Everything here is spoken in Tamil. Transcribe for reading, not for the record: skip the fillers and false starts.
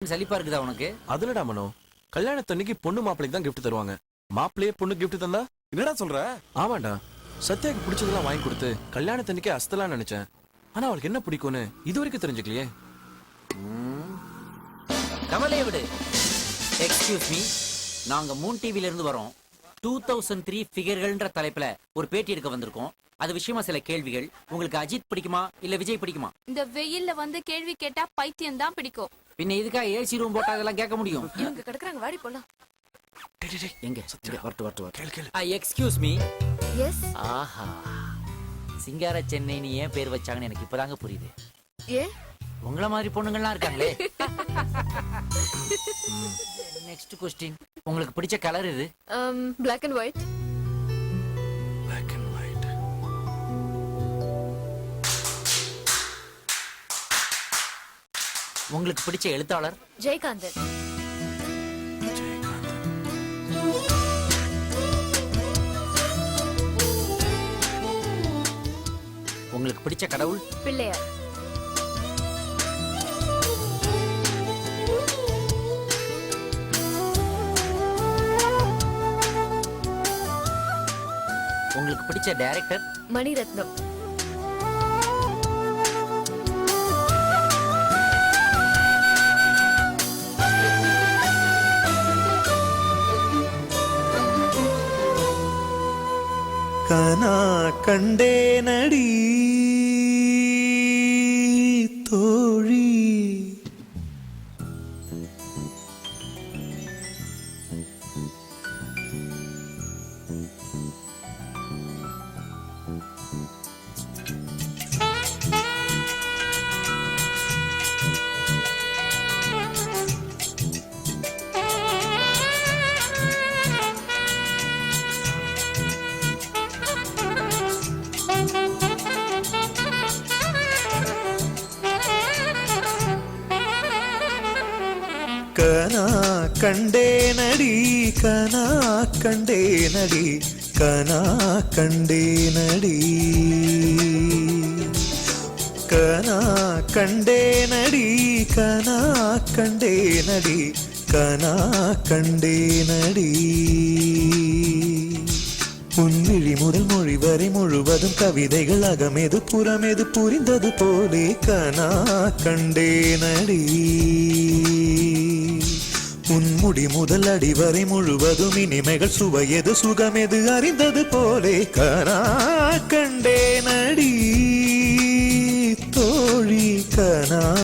சலிப்பா இருக்குதா உனக்கு? அதுலடா மனோ, கல்யாணத்தன்னைக்கு பொண்ணு மாப்பிளைக்கு தான் gift தருவாங்க. மாப்பிளையே பொண்ணு gift தந்தா என்னடா சொல்ற? ஆமாண்டா. சத்யாக்கு பிடிச்சதெல்லாம் வாங்கி கொடுத்து கல்யாணத்தன்னைக்கு அஸ்தலாம் நினைச்சேன். ஆனா அவளுக்கு என்ன பிடிக்கும்னு இது வரைக்கும் தெரிஞ்சுக்கலையே. கவலையை விடு. எக்ஸ்கியூஸ் மீ, நாங்க மூன் டிவில இருந்து வரோம். 2003 ஃபிகர்கள்ன்ற தலைப்புல ஒரு பேட்டி எடுக்க வந்திருக்கோம். அது விஷயமா சில கேள்விகள். உங்களுக்கு அஜித் பிடிக்குமா இல்ல விஜய் பிடிக்குமா? இந்த வெயில்ல வந்து கேள்வி கேட்டா பைத்தியம் தான் பிடிக்கும். பின்ன இதுக்கா ஏசி ரூம் போட்டா அதெல்லாம் கேட்க முடியும்? இவங்க கிடக்குறாங்க, வாடி போலாம். எங்க வரட்டு கேளு கேளு. Excuse me. எஸ். ஆஹா, சிங்கார சென்னைன்னு ஏன் பேர் வச்சாங்கன்னு எனக்கு இப்பதாங்க புரியுது. ஏ, உங்கள மாதிரி பொண்ணுங்கள்லாம் இருக்காங்களே. நெக்ஸ்ட் क्वेश्चन, உங்களுக்கு பிடிச்ச கலர் எது? black and white. Black and white. உங்களுக்கு பிடிச்ச எழுத்தாளர்? ஜெயகாந்தன். உங்களுக்கு பிடிச்ச கடவுள்? பிள்ளையார். உங்களுக்கு பிடிச்ச டைரக்டர்? மணிரத்னம். கனா கண்டே நடி தோழி. கனா கண்டே நடி கனா கண்டே நடி கனா கண்டே நடி கனா கண்டே நடி கனா கண்டே நடி கனா கண்டே நடி. உன்விழி முதல் மொழி வரை முழுவதும் கவிதைகள் அகமெது புறமெது புரிந்தது போலே கனா கண்டே நடி. உன்முடி முதல் அடி வரை முழுவதும் இனிமைகள் சுவையது சுகமெது அறிந்தது போலே கனா கண்டே நடி தோழி கனா.